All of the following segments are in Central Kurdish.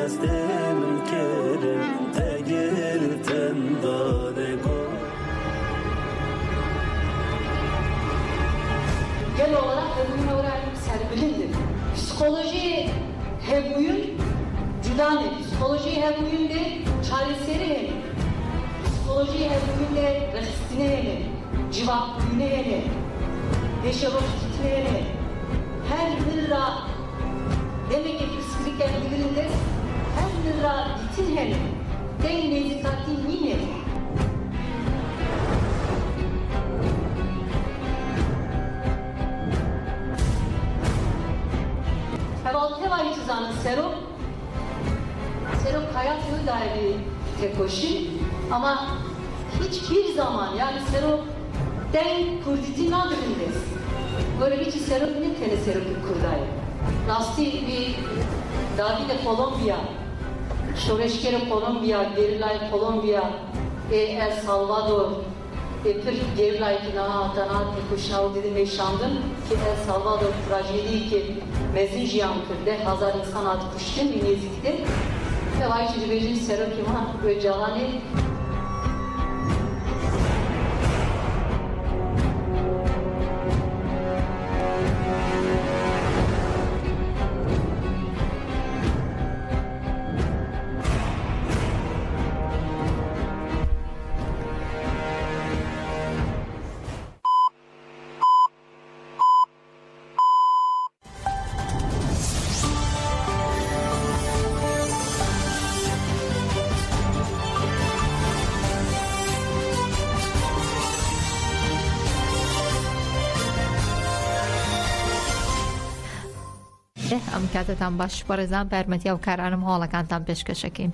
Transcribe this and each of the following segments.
دست من کرم تگرتن داره کن genel olarak bugün öğrendim serbilindir. Psikoloji hem bugün cüdane, psikoloji hem bugün de çareseri hem, psikoloji hem bugün de rehstine hem, cevaplıne hem, deşeroşitine hem, her nırra demek ki psikilikler bilirinde her nırra ditin hem, den nezikati mine. Hevaltevayı çizanın Serok hayatı dair bir tekoşi ama hiçbir zaman yani Serok den kurditi nadırındes. Böyle hiç Serok ne tele Serok'u kurdayı. Nasti bir Davide Kolombiya, Şoreşkere Kolombiya, Gerilay Kolombiya, El Salvador, pir gerilay ki naha tanat tekoşinav dedi meşandım ki El Salvador trajedi ki mezin jiyan kırdı, hazar insan adı kuştun, nezikti. Ve vay çocukların Serok İman ve Calani ئەم کاتتان باش بەڕێزان بەرمەتیە و کارانم هۆڵەکانتان پێشکەشەکەین.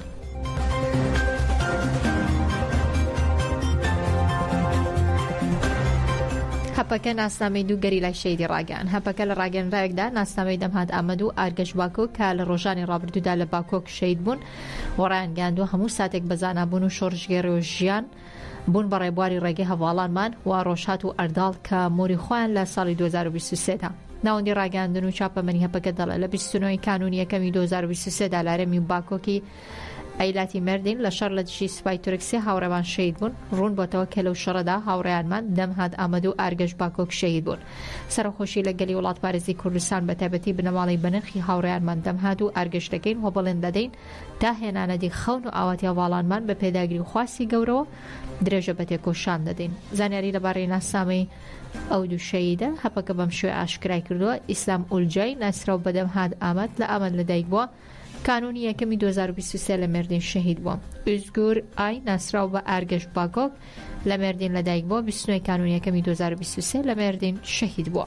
هەپەکە ناسنامەی دوو گەریلای شەیدی ڕاگەیان. هەپەکە لە ڕاگەیەنراوێکدا ناسنامەی دەمهات ئامەد و ئاگەش باکۆک کە لە ڕۆژانی ڕابردوودا لە باکۆک شەید بوون و ڕایانگەاندووە هەموو ساتێک بەزانابوون و شۆڕژگێڕی و ژیان بوون بە ڕێبواری ڕێگەی هەواڵانمان و ڕۆژهات و ئەرداڵ کە مۆری خۆیان لە ساڵی 2023دا. ناوەندی ڕاگەاندن و چاپەمەنی هەپەکە دەڵێ لە 29 کانونی یەکەمی 2023دا لارەمی باکۆکی ئەیلاتی مردین لە شەڕ لە دژی سوپای تورکسی هاوڕێوان شەید بوون. ڕوون بۆتەوە کە لەو شەڕەدا هاوڕێیانمان دەمهات ئامەد و ئارگەش باکۆک شەید بوون. سەرخۆشی لە گەلی وڵات پارێزی کوردستان بە تایبەتی بنەماڵی بنرخی هاوڕێیانمان دەمهات و ئارگەش دەکەین و بەڵێن دەدەین تا هێنانەدی خەون و ئاواتی هەواڵانمان بە پێداگیری و خواستی گەورەوە درێژە بە تێکۆشان دەدەین. زانیاری لەبارەی ناسنامەی ئەو دوو شەیدە هەپەکە بەم شێوە ئاشکرای کردووە. ئیسلام ئولجای ناسراو بەدەمهات ئامەد لە ئەمەد لەدایک بووە. کانونی یەکەمی 2023 لە مردین شەهید بووە. ئوزگور ئای ناسراو بە ئارگەش باکۆک لە مردین لەدایک بووە. 29 کانونی یەکەمی 2023 لە مردین شەهید بووە.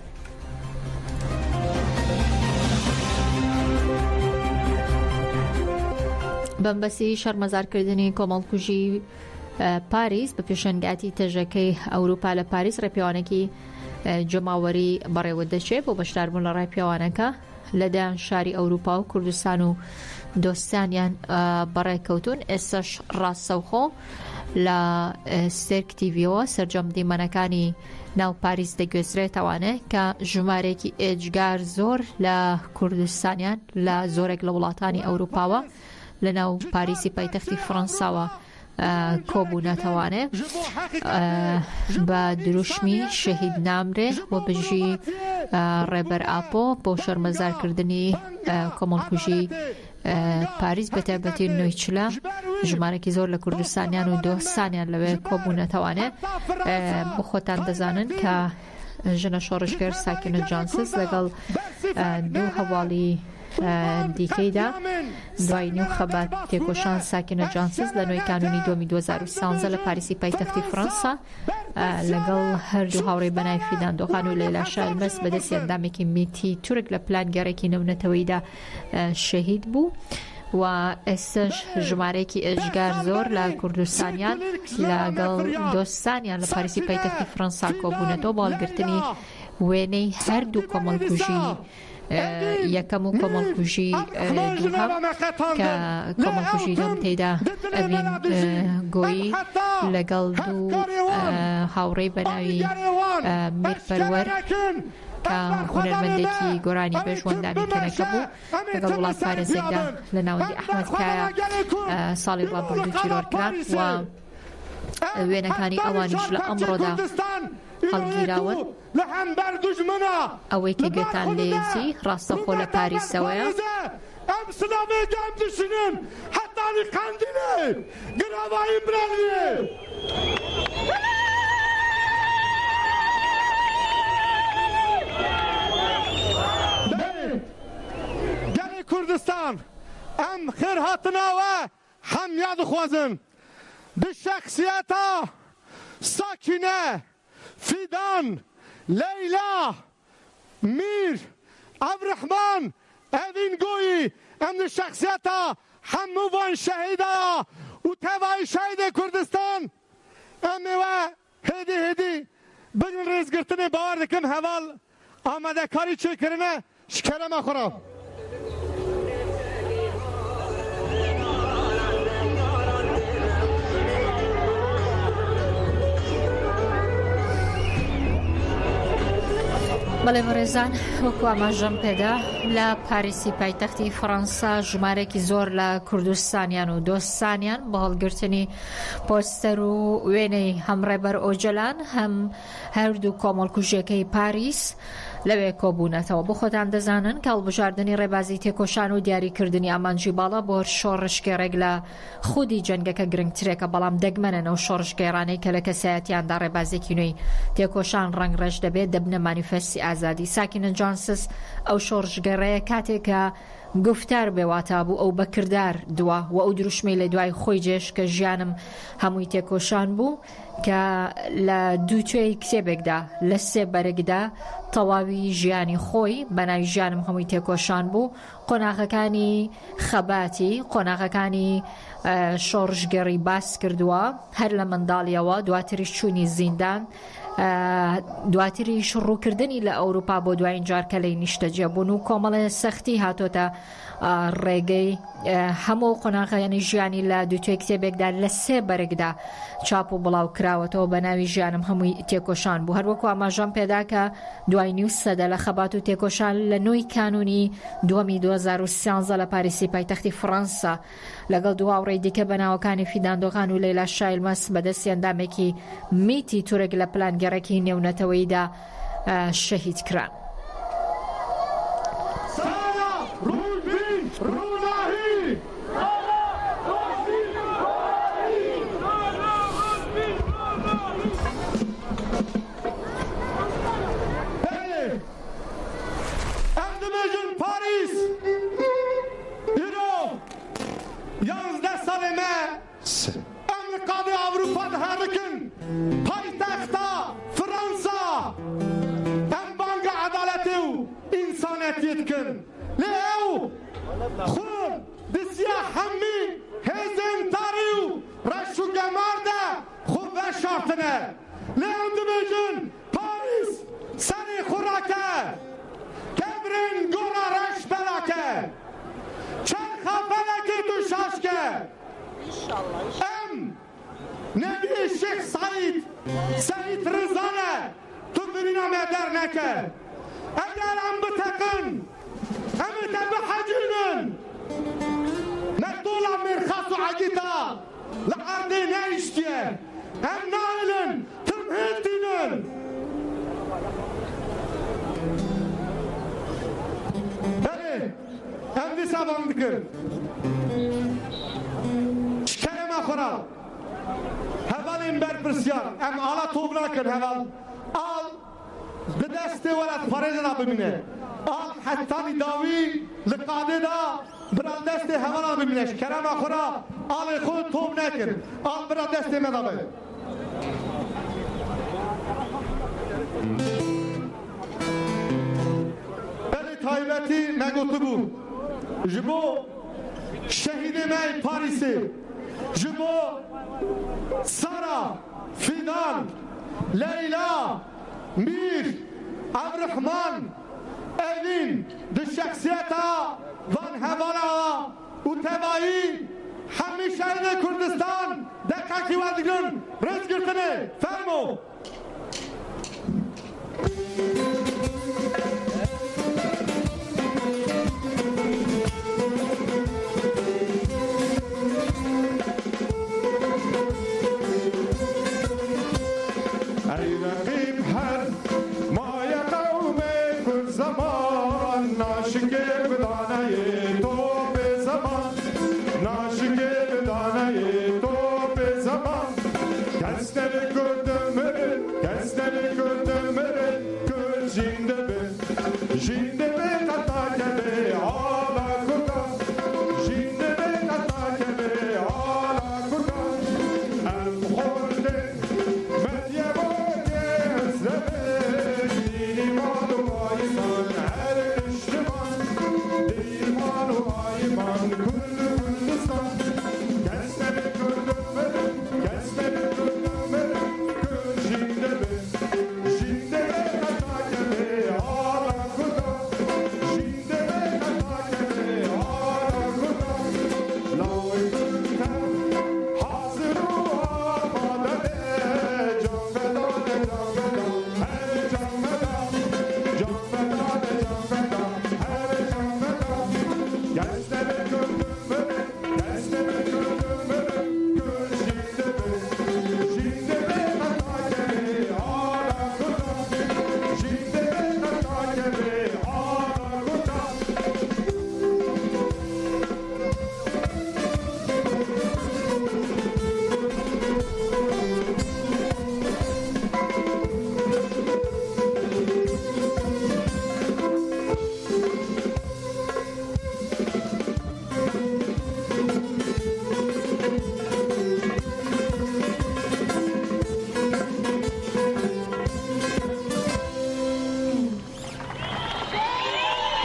بەمبەسی شەرمەزارکردنی کۆمەڵکوژی پاریس بە پێشەنگاتی تەژەکەی ئەوروپا لە پاریس ڕێپیاوانێکی جەماوەری بەڕێوە دەچێت بۆ بەشداربوون لە ڕێپیاوانەکە لەدایان شاری ئەوروپا و کوردستان و دۆستانیان بەڕێکەوتون. ئێستاش ڕاستەوخۆ لە سێرک تیڤیەوە سەرجەم دیمەنەکانی ناو پاریس دەگوێزرێتەوانێ کە ژمارێکی ئێجگار زۆر لە کوردستانیان لە زۆرێک لە وڵاتانی ئەوروپاوە لە ناو پاریسی پایتەختی فڕەنساوە کۆبوونەتەوانێ بە دروشمی شەهید نامرێ و بژی ڕێبەر ئاپۆ بۆ شەرمەزارکردنی کۆمەڵکوژی پاریس بە تایبەتی نوێیچلە ژمارەی زۆر لە کوردستانیان و دۆستانیان لەوێ کۆبوونەتەوانێ. بۆ خۆتان دەزانن کە ژنە شۆڕژگەر ساکینە جانسز لەگەڵ دوو هەواڵی دیکەیدا دوای نیو خەبات تێکۆشان ساکینە جانسز لە نوێی کانونی دومی 2013 لە پاریسی پایتەختی فڕەنسا لەگەڵ هەردوو هاوڕێی بەناوی فیدان دۆخان و لەیلا شالمەس بەدەستی ئەندامێکی میتی تورک لە پلانگەڕێکی نەونەتەوەیدا شەهید بوو و ئێستش ژمارەیەکی ئێژگار زۆر لە کوردستانیان لەگەڵ دۆستانیان لە پاریسی پایتەختی فڕەنسا کۆبوونەتەوە بۆ هەڵگرتنی وێنەی هەردوو کۆمەڵکوژی یەکەم و کۆمەڵکوژی دووهەم کە کۆمەڵکوژی دوم تێدا ئەڤین گۆیی لەگەڵ دوو هاوڕێی بەناوی میرپەروەر کە هونەرمەندێکی گۆرانی پێشوەندانی کەنەکە بوو لەگەڵ وڵات پارێزێکدا لە ناوەندی ئەحمەد کایە ساڵی ڕابردوو تیرۆرکران و وێنەکانی ئەوانیش لە ئەمڕۆدا هەڵگیراون ئەوەی کە گوێتان لێزی ڕاستەخۆ لە پاریسەوەیە ئەم سلامێکم دشنن حتانی قەندیلێ گراوایی برانێ گەلی کوردستان ئەم خێر هاتناوە هەمیا دخوازن دو شخصیەتە ساکینە فیدان لەیلا میر عەبدوڕەحمان ئەڤین گۆیی ئەم دو شخصیەتە هەمووان شەهیدە و تەوای شەهیدی کوردستان ئەمێوە هێدی بگن ڕێزگرتنی باوەڕ دەکەم هەواڵ ئامادەکاری چێکردنە شکەرەمە خوڕە بەڵێ بەڕێزان وەکو ئاماژەم پێدا لە پاریسی پایتەختی فەڕەنسا ژمارێکی زۆر لە کوردستانیان و دۆستانیان بە هەڵگرتنی پۆستەر و وێنەی هەم ڕێبەر ئۆجەلان هەم هەردوو کۆمەڵکوژیەکەی پاریس لەوێ کۆبوونەتەوە بۆ خۆتان دەزانن کە هەڵبژاردننی ڕێبازی تێکۆشان و دیاریکردنی ئامانجی باڵا بۆ شۆڕشگێڕێک لە خودی جەنگەکە گرنگترێکە بەڵام دەگمەنەوە شۆڕشگێڕانەی کە لە کەسایەتیاندا ڕێبازێکی نوێی تێکۆشان ڕەنگڕێژ دەبێت دەبنە مانیفەستی ئازادی ساکینن جانسس ئەو شۆڕشگەڕەیە کاتێکە گفتار بێواتا بوو ئەو بەکردار دووە و ئەو دروشمەی لە دوای خۆی جێش کە ژیانم هەمووی تێکۆشان بوو کە لە دوو توێی کتێبێکدا لە سێ بەرەگدا تەواوی ژیانی خۆی بەناوی ژیانم هەمووی تێکۆشان بوو قۆناغەکانی خەباتی قۆناغەکانی شۆڕشگەڕی باس کردووە هەر لە منداڵیەوە دواتریش چوونی زیندان دواتریش ڕووکردنی لە ئەوروپا بۆ دوایین جارکە لی نیشتەجێبوون و کۆمەڵە سەختی هاتۆتە ڕێگەی هەموو قۆناغەکانی ژیانی لە دووتوێ کتێبێکدا لە سێ بەرەگدا چاپ و بڵاو کراوەتەوە بە ناوی ژیانم هەمووی تێکۆشان بوو هەروەکو ئاماژەم پێدا کە دوای نیو سەدە لە خەبات و تێکۆشان لە نوۆی کانونی دووەمی 2013 لە پاریسی پایتەختی فەڕەنسا لەگەڵ دو هاوڕێی دیکە بەناوەکانی فیداندۆغان و لەیلا شایلمەس بەدەستی ئەندامێکی میتی تورک لە پلانگەڕێکی نێونەتەوەییدا شەهید کران. Amerika'da Avrupa'da herkin payitaxta Fransa hem banga adaleti u insaniyet yetkin leo khur disya hammi hezen tariu rashu gamarda khub ve şartına leo dibijin Paris seni khurake kebrin gora raş belake çarxa belaki tu şaşke ام نبی شیخ سعید رزانه تو برینا مدر نکه اگر ام بتقن ام تبه حجینن نطولا مرخص و عجیتا لعرده نیشتیه ام نایلن تمهدینن بله ام دی سابان دکر خورا هەڤڵ این بەرپرسیار ئەم ئاڵا تۆ ناکرد هەڤڵ ئاڵ bi destê welat parêzê da bimîne ئاڵ حەتانی داوی li qadê da bira destê hevala bimîne ji kerema xwe ra ئاڵê xwe tov nekir ئاڵ bira destê me da be belê taybetî me gotibû ji bo şehîdê me Parîsê ji bo Sara, Fidan, Leyla, Mir, Abdurrahman, Evin, di şahsiyeta van hevala u tebayî hemî şehîdê Kurdistan dekekî we digrin rêzgirtinê fermo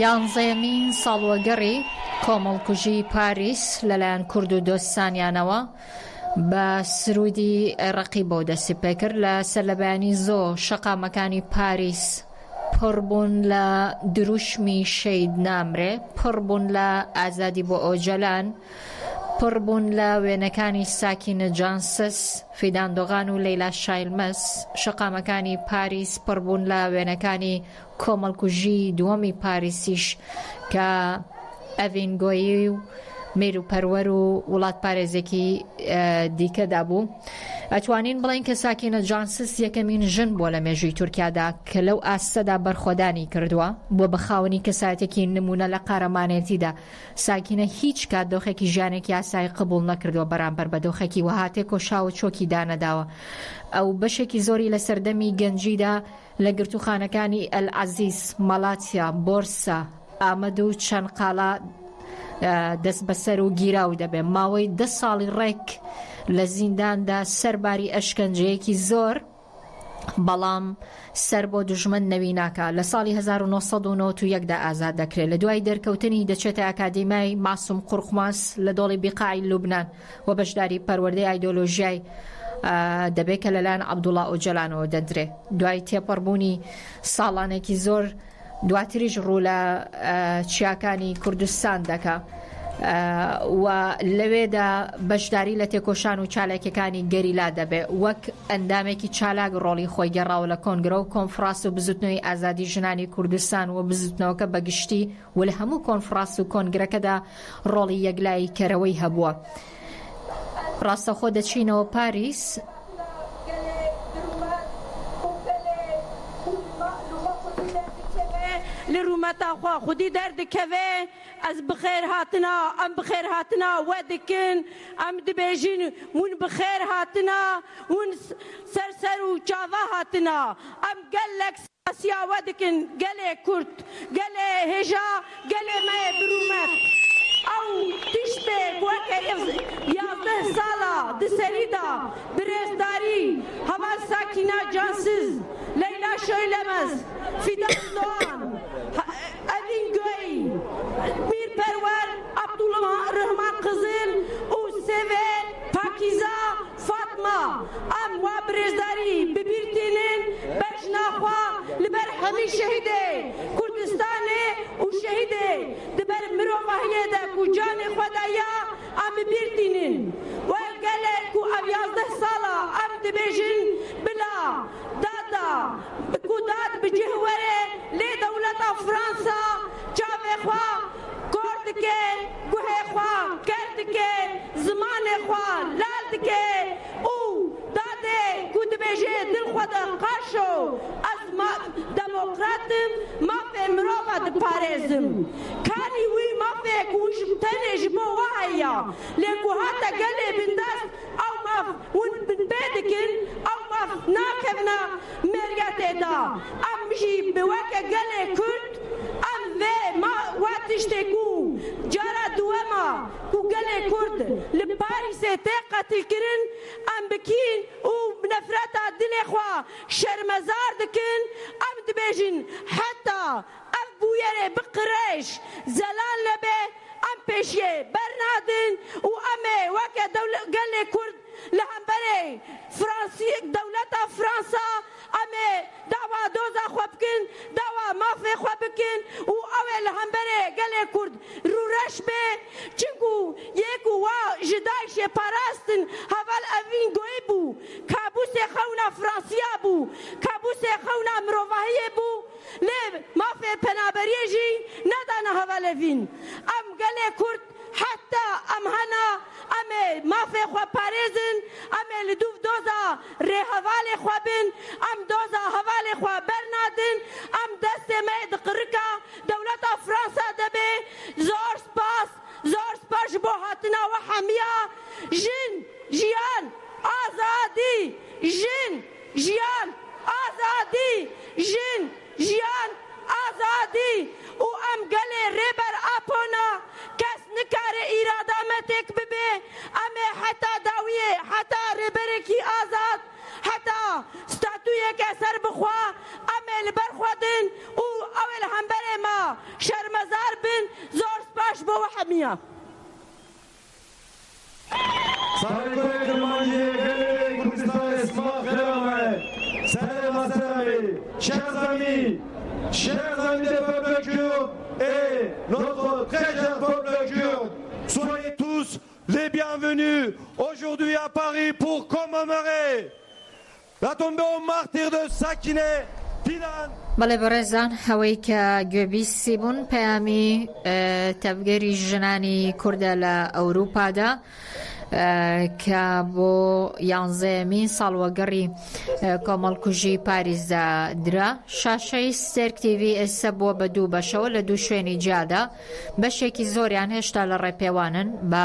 یانزەیەمین ساڵوەگەڕی کۆمەڵکوژی پاریس لەلایەن کورد و دۆستانیانەوە بە سرودی ڕقی بۆ دەستی پێکرد لە سەرلەبەیانی زۆر شەقامەکانی پاریس پڕبوون لە دروشمی شەید نامرێ، پڕبوون لە ئازادی بۆ ئۆجەلان، پڕبوون لە وێنەکانی ساکینە جانسس، فیداندۆغان و لەیلا شایلمەس. شەقامەکانی پاریس پڕبوون لە وێنەکانی کۆمەڵکوژی دووەمی پاریسیش کە ئەڤینگۆیی و مێر و پەروەر و وڵات پارێزێکی دیکەدا بوو. ئەتوانین بڵین کە ساکینە جانسس یەکەمین ژن بۆ لە مێژووی تورکیادا کە لەو ئاستەدا بەرخۆدانی کردووە بۆ بەخاوەنی کەسایەتێکی نمونە لە قارەمانێتیدا. ساکینە هیچ کات دۆخێکی ژیانێکی ئاسایی قبول نەکردووە بەرامبەر بە دۆخێکی وهاتێ کۆشاوە چۆکی دانەداوە. ئەو بەشێکی زۆری لە سەردەمی گەنجیدا لە گرتوخانەکانی ئەلعەزیز، مەڵاتیا، بۆرسا، ئامەد و چەند قاڵا دەست بەسەر و گیراو دەبێ. ماوەی 10 ساڵی ڕێک لە زینداندا سەرباری ئەشکەنجەیەکی زۆر، بەڵام سەر بۆ دوژمن نەوی ناکە. لە ساڵی 1991دا ئازاد دەکرێت. لە دوای دەرکەوتنی دەچێتە ئاکادیمای ماسوم قورخماس لە دۆڵی بیقاعی لوبنان و بەشداری پەروەردەی ئایدۆلۆژیای دەبێت کە لەلایەن عەبدوڵڵا ئۆجەلانەوە دەدرێت. دوای تێپەڕبوونی ساڵانێکی زۆر دواتریش ڕوو لە چیاکانی کوردستان دەکا و لەوێدا بەشداری لە تێکۆشان و چالاکیەکانی گەریلا دەبێت. وەک ئەندامێکی چالاک ڕۆڵی خۆی گەڕاوە لە کۆنگرە و کۆنفراس و بزوتنەوەی ئازادی ژنانی کوردستان و بزوتنەوەکە بەگشتی و لە هەموو کۆنفراس و کۆنگرەکەدا ڕۆڵی یەکلای کەرەوەی هەبووە. ڕاستەخۆ دەچینەوە پاریس لرومتا خوا خودی درد کوه از بخیر هاتنا ام بخیر هاتنا ودکن ام دبیجین ون بخیر هاتنا ون سر و چاوا هاتنا ام گلک سیا ودکن گله کرد گله هجا گله ما برومت او تشته وکه 11 سالا دسریدا برزداری هوا ساکینا جانسز لیلا شایلمز فیدان دوان ئەڤینگۆی میر پەروەر عەبدوڵڕەحمان قزل و سێڤێ پاکیزا فاتما ئەم وا برێزداری ببیرتێنن بەژناخوا لەبەر هەمی شەهیدێ کوردستانێ و شەهیدێ دەبەر مرۆڤ هەیەدا و جانێ خودایە ئەم ببیرتێنن وای گەلێک و ئەم 11 ساڵە ئەم دەبێژن بلا دادا بکودات بجهوەرێ لێ دەوڵەتە فرانسا چاوێ خوا کۆر دکێ گوهێ خوا کەر دکێ زمانێ خوا لال دکێ و دادێ کو دبێژێ دڵخوادە قاشۆ ئەس دەمۆکراتم مافێ مرۆڤە دپارێزم کانی وی مافێک وش تەنێ ji bo wa heye lê ku hate gelê bindest ew mav hûn bê dikin ew mav nakevna meriyetê دا ام جی بوک گل کرد ام و ما واتش تکو جارا دوما کو گل کرد لپاریس ته قتل کرن ام بکین او نفرت دل خوا شرمزار دکن ام دبیجن حتی ام بویره بقریش زلال لبه ام پیشیه برنادن و ام وک گل کرد لهمبري فرنسي دولة فرنسا أمي دعوة دوزا خوابكن دعوة مافي خوابكن و أول همبري قال كرد رورش به چنكو يكو وا جدايش پاراستن هفال أفين قويبو كابوس خونا فرنسيا بو كابوس خونا مروفاهي بو ليه مافي پنابريجي ندانا هفال أفين أم قال كرد حتى أم هنا أمي ما في خوا باريزن أمي لدوف دوزا ري هوالي خوا بن أم دوزا هوالي خوا برنادن أم دست ميد قرقا دولة فرنسا دبي زور سپاس بو هاتنا وحمية جن جيان آزادي جن جيان آزادي جن جيان آزادي و ام گله ریبر اپونا کس نکاره ایرادا متک ببه امه حتی داویه حتی ریبره کی آزاد حتی ستاتویه که سر بخوا امه لبر خودن و اول همبره ما شرمزار بن زور سپاش بو حمیه سالگوی کرمانیه گلی کردستان اسما خیرامه سلام chers amis des peuples kurdes et notre très cher peuple kurde, soyez tous les bienvenus aujourd'hui à Paris pour commémorer la tombée au martyr de Sakineh Fidan. بەڵێ بەڕێزان ئەوەی کە گوێبیستی بوون پەیامی تەبگەری ژنانی کوردە لە ئەوروپادا کە بۆ 11مین ساڵوەگەڕی کۆمەڵکوژی پاریسدا درا. شاشەی ستێرک تیڤی ئێستا بووە بە دوو بەشەوە لە دوو شوێنی جیادا. بەشێکی زۆریان هێشتا لە ڕێپێوانن بە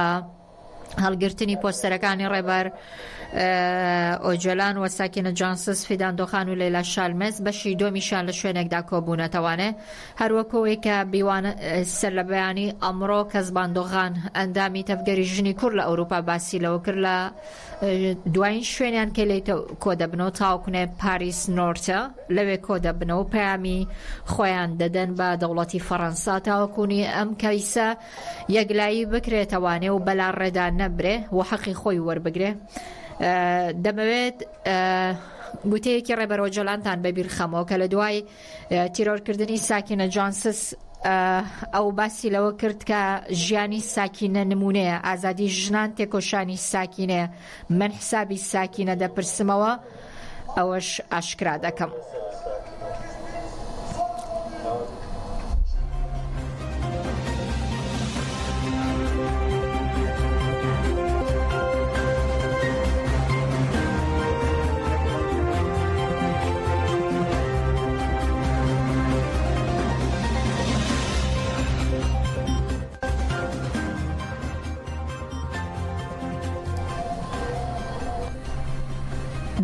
هەڵگرتنی پۆستەرەکانی ڕێبەر ئۆجەلان و ساکینە جانسس فیدان دۆخان و لەیلا شالمەز. بەشی دۆمیشان لە شوێنێکدا کۆبوونەتەوانێ هەروەکەوەی کە سەر لە بەیانی ئەمڕۆ کە زباندۆخان ئەندامی تەفگەری ژنی کوڕ لە ئەوروپا باسی لەوە کرد لە دوایین شوێنیان کە لێ کۆ دەبنەوە تاوکنێ پاریس نۆرتە لەوێ کۆ دەبنەوە پەیامی خۆیان دەدەن بە دەوڵەتی فەڕەنسا تاوەکوونی ئەم کەیسە یەکلایی بکرێتەوانێ و بەلا ڕێدا نەبرێ و حەقی خۆی وەربگرێ. دەمەوێت گوتەیەکی ڕێبەر ئۆجەلانتان بەبیرخەمەوە کە لە دوای تیرۆرکردنی ساکینە جانسس ئەو باسی لەوە کرد کە ژیانی ساکینە نمونەیە، ئازادی ژنان تێکۆشانی ساکینەیە. من حسابی ساکینە دەپرسمەوە ئەوەش ئاشکرا دەکەم.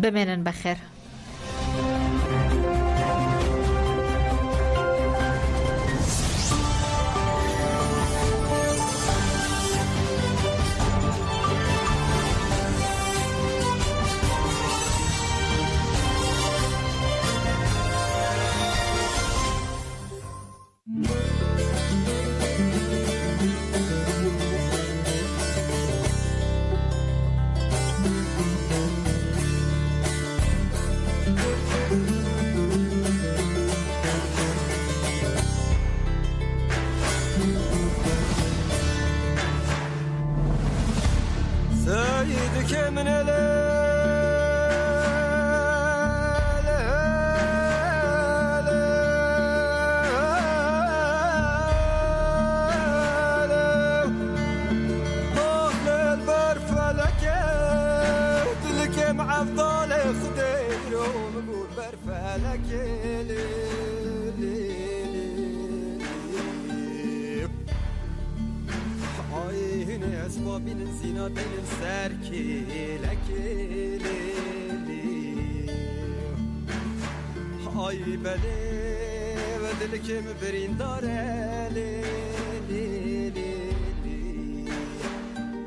بمێنن بەخێر. ay beli ve dilikim birindare li li li li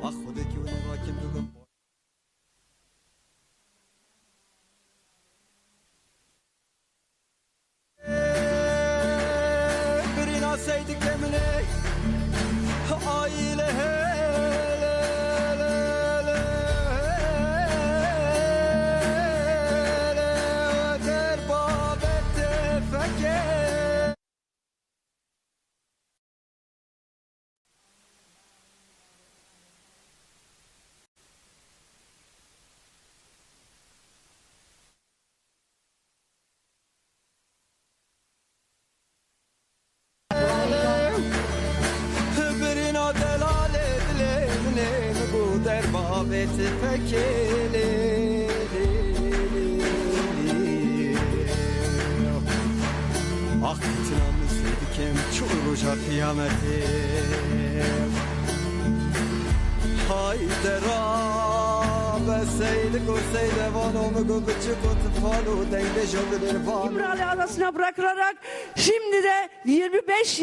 ah khudeki ve rakim dugum birina seydik emine aile babet fekeli akıtına müsedikem çuruca kıyameti hayde rabe seydi kurseyde vanomu gubıcı kutu falu dengde jogulir van İbrahim arasına bırakılarak şimdi de 25